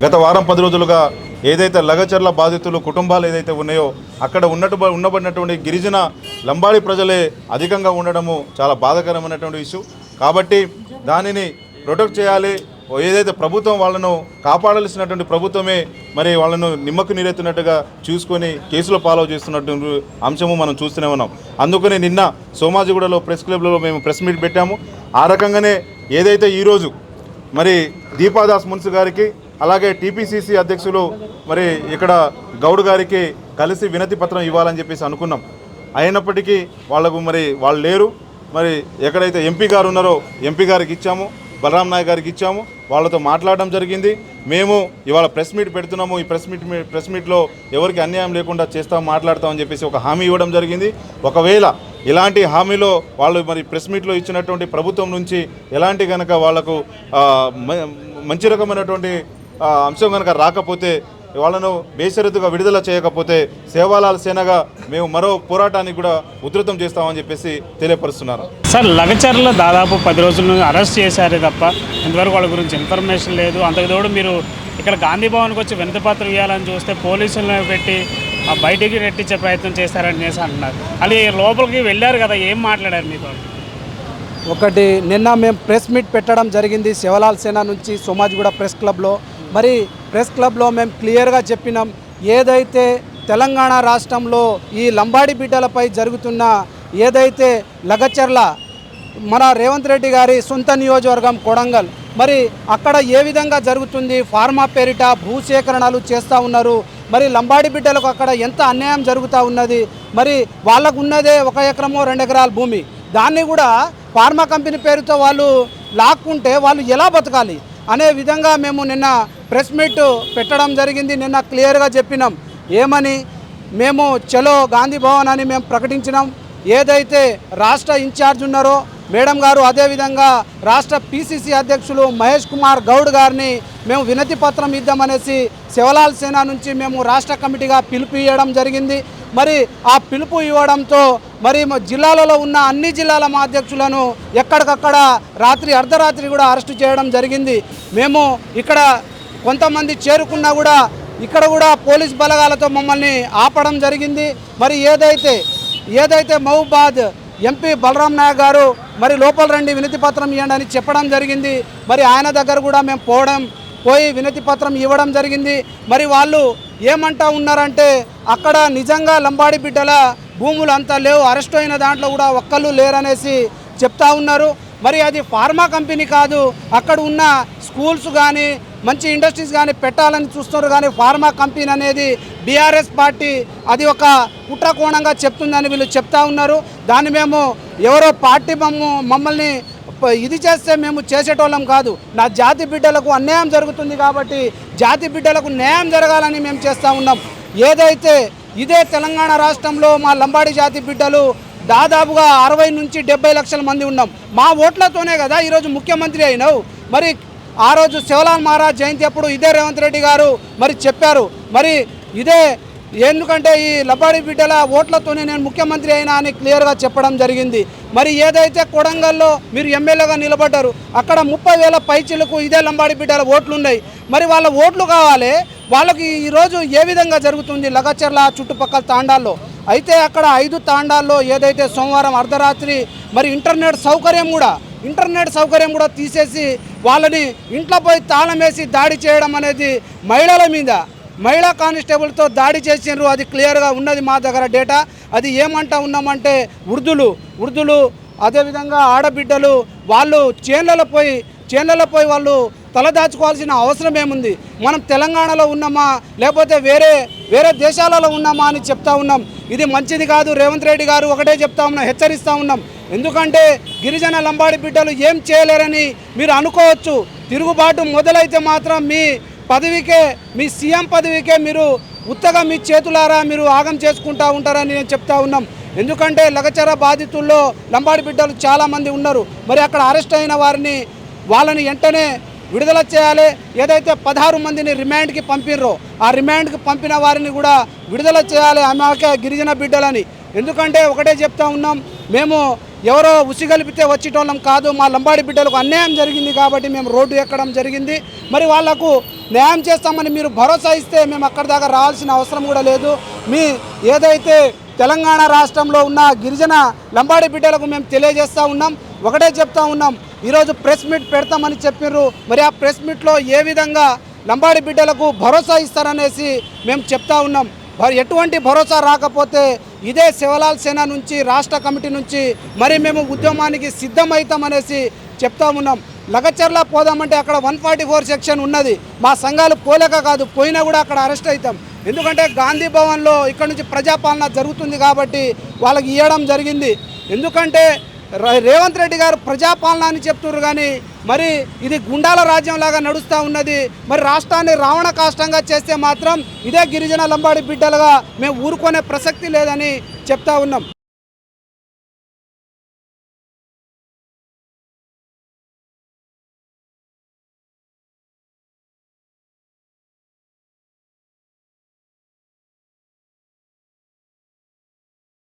గత వారం 10 రోజులుగా ఏదైతే లగచర్ల బాధితులు కుటుంబాలు ఏదైతే ఉన్నాయో అక్కడ ఉండబడినటువంటి గిరిజన లంబాడి ప్రజలే అధికంగా ఉండడము చాలా బాధాకరమైనటువంటి ఇష్యూ. కాబట్టి దానిని ప్రొటెక్ట్ చేయాలి. ఏదైతే ప్రభుత్వం వాళ్ళను కాపాడాల్సినటువంటి ప్రభుత్వమే మరి వాళ్ళను నిమ్మకు నీరెత్తినట్టుగా చూసుకొని కేసులో ఫాలో చేస్తున్నటువంటి అంశము మనం చూస్తూనే ఉన్నాం. అందుకని నిన్న సోమాజిగూడలో ప్రెస్ క్లబ్లో మేము ప్రెస్ మీట్ పెట్టాము. ఆ రకంగానే ఏదైతే ఈరోజు మరి దీపాదాస్ మున్సి గారికి అలాగే టీపీసీసీ అధ్యక్షులు మరి ఇక్కడ గౌడ్ గారికి కలిసి వినతి పత్రం ఇవ్వాలని చెప్పేసి అనుకున్నాం. అయినప్పటికీ వాళ్ళకు మరి వాళ్ళు లేరు. మరి ఎక్కడైతే ఎంపీ గారు ఉన్నారో ఎంపీ గారికి ఇచ్చాము, బలరాం నాయక్ గారికి ఇచ్చాము, వాళ్ళతో మాట్లాడడం జరిగింది. మేము ఇవాళ ప్రెస్ మీట్ పెడుతున్నాము. ఈ ప్రెస్ మీట్లో ఎవరికి అన్యాయం లేకుండా మాట్లాడతామని చెప్పేసి ఒక హామీ ఇవ్వడం జరిగింది. ఒకవేళ ఇలాంటి హామీలో వాళ్ళు మరి ప్రెస్ మీట్లో ఇచ్చినటువంటి ప్రభుత్వం నుంచి ఎలాంటి కనుక వాళ్లకు మంచి రకమైనటువంటి అంశం కనుక రాకపోతే వాళ్ళను బేషరతుగా విడుదల చేయకపోతే సేవాలాల్ సేనగా మేము మరో పోరాటానికి కూడా ఉధృతం చేస్తామని చెప్పేసి తెలియపరుస్తున్నారు. సార్, లగచర్ల దాదాపు 10 రోజుల నుంచి అరెస్ట్ చేశారే తప్ప ఇంతవరకు వాళ్ళ గురించి ఇన్ఫర్మేషన్ లేదు. అంతకుతోడు మీరు ఇక్కడ గాంధీ భవన్కి వచ్చి వినతిపత్రం ఇవ్వాలని చూస్తే పోలీసులను పెట్టి బయటికి రెట్టించే ప్రయత్నం చేస్తారని అంటున్నారు. అది లోపలికి వెళ్ళారు కదా, ఏం మాట్లాడారు మీతో? ఒకటి, నిన్న మేము ప్రెస్ మీట్ పెట్టడం జరిగింది సేవాలాల్ సేన నుంచి సోమాజిగూడ ప్రెస్ క్లబ్లో. మరి ప్రెస్ క్లబ్లో మేము క్లియర్గా చెప్పినాం, ఏదైతే తెలంగాణ రాష్ట్రంలో ఈ లంబాడి బిడ్డలపై జరుగుతున్న ఏదైతే లగచర్ల మన రేవంత్ రెడ్డి గారి సొంత నియోజకవర్గం కొడంగల్, మరి అక్కడ ఏ విధంగా జరుగుతుంది, ఫార్మా పేరిట భూసేకరణలు చేస్తూ ఉన్నారు. మరి లంబాడి బిడ్డలకు అక్కడ ఎంత అన్యాయం జరుగుతూ ఉన్నది. మరి వాళ్ళకు ఉన్నదే 1 ఎకరమో 2 ఎకరాల భూమి, దాన్ని కూడా ఫార్మా కంపెనీ పేరుతో వాళ్ళు లాక్కుంటే వాళ్ళు ఎలా బతకాలి అనే విధంగా మేము నిన్న ప్రెస్ మీట్ పెట్టడం జరిగింది. నిన్న క్లియర్గా చెప్పినాం ఏమని, మేము చలో గాంధీ భవన్ అని మేము ప్రకటించినాం. ఏదైతే రాష్ట్ర ఇన్ఛార్జ్ ఉన్నారో మేడం గారు, అదేవిధంగా రాష్ట్ర పీసీసీ అధ్యక్షులు మహేష్ కుమార్ గౌడ్ గారిని మేము వినతి పత్రం ఇద్దామనేసి సేవాలాల్ సేన నుంచి మేము రాష్ట్ర కమిటీగా పిలుపు ఇవ్వడం జరిగింది. మరి ఆ పిలుపు ఇవ్వడంతో మరి జిల్లాలలో ఉన్న అన్ని జిల్లాల మా అధ్యక్షులను ఎక్కడికక్కడ అర్ధరాత్రి కూడా అరెస్టు చేయడం జరిగింది. మేము ఇక్కడ కొంతమంది చేరుకున్నా కూడా ఇక్కడ కూడా పోలీస్ బలగాలతో మమ్మల్ని ఆపడం జరిగింది. మరి ఏదైతే మహబూబాద్ ఎంపీ బలరాం నాయక్ గారు మరి లోపల రండి వినతి పత్రం ఇవ్వండి అని చెప్పడం జరిగింది. మరి ఆయన దగ్గర కూడా మేము పోయి వినతి పత్రం ఇవ్వడం జరిగింది. మరి వాళ్ళు ఏమంటా ఉన్నారంటే అక్కడ నిజంగా లంబాడి బిడ్డల భూములు అంతా లేవు, అరెస్ట్ అయిన దాంట్లో కూడా ఒక్కళ్ళు లేరనేసి చెప్తా ఉన్నారు. మరి అది ఫార్మా కంపెనీ కాదు, అక్కడ ఉన్న స్కూల్స్ కానీ మంచి ఇండస్ట్రీస్ కానీ పెట్టాలని చూస్తున్నారు. కానీ ఫార్మా కంపెనీ అనేది బీఆర్ఎస్ పార్టీ అది ఒక కుట్రకోణంగా చెప్తుందని వీళ్ళు చెప్తా ఉన్నారు. దాన్ని మేము ఎవరో పార్టీ మమ్మల్ని ఇది చేస్తే మేము చేసేటోళ్ళం కాదు. నా జాతి బిడ్డలకు అన్యాయం జరుగుతుంది కాబట్టి జాతి బిడ్డలకు న్యాయం జరగాలని మేము చేస్తూ ఉన్నాం. ఏదైతే ఇదే తెలంగాణ రాష్ట్రంలో మా లంబాడి జాతి బిడ్డలు దాదాపుగా 60 నుంచి 70 లక్షల మంది ఉన్నాం. మా ఓట్లతోనే కదా ఈరోజు ముఖ్యమంత్రి అయినావు. మరి ఆ రోజు శివలాల్ మహారాజ్ జయంతి అప్పుడు ఇదే రేవంత్ రెడ్డి గారు మరి చెప్పారు. మరి ఇదే ఎందుకంటే ఈ లంబాడి బిడ్డల ఓట్లతోనే నేను ముఖ్యమంత్రి అయినా అని క్లియర్గా చెప్పడం జరిగింది. మరి ఏదైతే కొడంగల్లో మీరు ఎమ్మెల్యేగా నిలబడ్డారు, అక్కడ 30,000 పైచిలకు ఇదే లంబాడి బిడ్డల ఓట్లు ఉన్నాయి. మరి వాళ్ళ ఓట్లు కావాలి, వాళ్ళకి ఈరోజు ఏ విధంగా జరుగుతుంది లగచర్ల చుట్టుపక్కల తాండాల్లో. అయితే అక్కడ 5 తాండాల్లో ఏదైతే సోమవారం అర్ధరాత్రి మరి ఇంటర్నెట్ సౌకర్యం కూడా తీసేసి వాళ్ళని ఇంట్లో పోయి తాళం వేసి దాడి చేయడం అనేది మహిళా కానిస్టేబుల్తో దాడి చేసినారు. అది క్లియర్గా ఉన్నది మా దగ్గర డేటా. అది ఏమంటా ఉన్నామంటే వృద్ధులు అదేవిధంగా ఆడబిడ్డలు వాళ్ళు చేన్లలో పోయి వాళ్ళు తలదాచుకోవాల్సిన అవసరం ఏముంది? మనం తెలంగాణలో ఉన్నామా లేకపోతే వేరే దేశాలలో ఉన్నామా అని చెప్తా ఉన్నాం. ఇది మంచిది కాదు. రేవంత్ రెడ్డి గారు ఒకటే చెప్తా ఉన్నాం, హెచ్చరిస్తూ ఉన్నాం. ఎందుకంటే గిరిజన లంబాడి బిడ్డలు ఏం చేయలేరని మీరు అనుకోవచ్చు. తిరుగుబాటు మొదలైతే మాత్రం మీ సీఎం పదవికే మీరు ఉత్తగా మీ చేతులారా మీరు ఆగం చేసుకుంటూ ఉంటారని నేను చెప్తా ఉన్నాం. ఎందుకంటే లగచర్ల బాధితుల్లో లంబాడి బిడ్డలు చాలామంది ఉన్నారు. మరి అక్కడ అరెస్ట్ అయిన వాళ్ళని వెంటనే విడుదల చేయాలి. ఏదైతే 16 మందిని రిమాండ్కి పంపిర్రో ఆ రిమాండ్కి పంపిన వారిని కూడా విడుదల చేయాలి ఆమెకే గిరిజన బిడ్డలని. ఎందుకంటే ఒకటే చెప్తా ఉన్నాం, మేము ఎవరో ఉసిగలిపితే వచ్చేటోళ్ళం కాదు. మా లంబాడి బిడ్డలకు అన్యాయం జరిగింది కాబట్టి మేము రోడ్డు ఎక్కడం జరిగింది. మరి వాళ్లకు న్యాయం చేస్తామని మీరు భరోసా ఇస్తే మేము అక్కడి దాకా రావాల్సిన అవసరం కూడా లేదు. మీ ఏదైతే తెలంగాణ రాష్ట్రంలో ఉన్న గిరిజన లంబాడి బిడ్డలకు మేము తెలియజేస్తూ ఉన్నాం, ఒకటే చెప్తా ఉన్నాం. ఈరోజు ప్రెస్ మీట్ పెడతామని చెప్పిర్రు. మరి ఆ ప్రెస్ మీట్లో ఏ విధంగా లంబాడి బిడ్డలకు భరోసా ఇస్తారనేసి మేము చెప్తా ఉన్నాం. ఎటువంటి భరోసా రాకపోతే ఇదే శివలాల్ సేన నుంచి రాష్ట్ర కమిటీ నుంచి మరి మేము ఉద్యమానికి సిద్ధమవుతామనేసి చెప్తా ఉన్నాం. లగచర్ల పోదామంటే అక్కడ 144 సెక్షన్ ఉన్నది. మా సంఘాలు పోలేక కాదు, పోయినా కూడా అక్కడ అరెస్ట్ అవుతాం. ఎందుకంటే గాంధీ భవన్లో ఇక్కడ నుంచి ప్రజాపాలన జరుగుతుంది కాబట్టి వాళ్ళకి ఇవ్వడం జరిగింది. ఎందుకంటే రేవంత్ రెడ్డి గారు ప్రజాపాలన అని చెప్తున్నారు కానీ మరి ఇది గుండాల రాజ్యంలాగా నడుస్తూ ఉన్నది. మరి రాష్ట్రాన్ని రావణ కాష్టంగా చేస్తే మాత్రం ఇదే గిరిజన లంబాడి బిడ్డలుగా మేము ఊరుకునే ప్రసక్తి లేదని చెప్తా ఉన్నాం.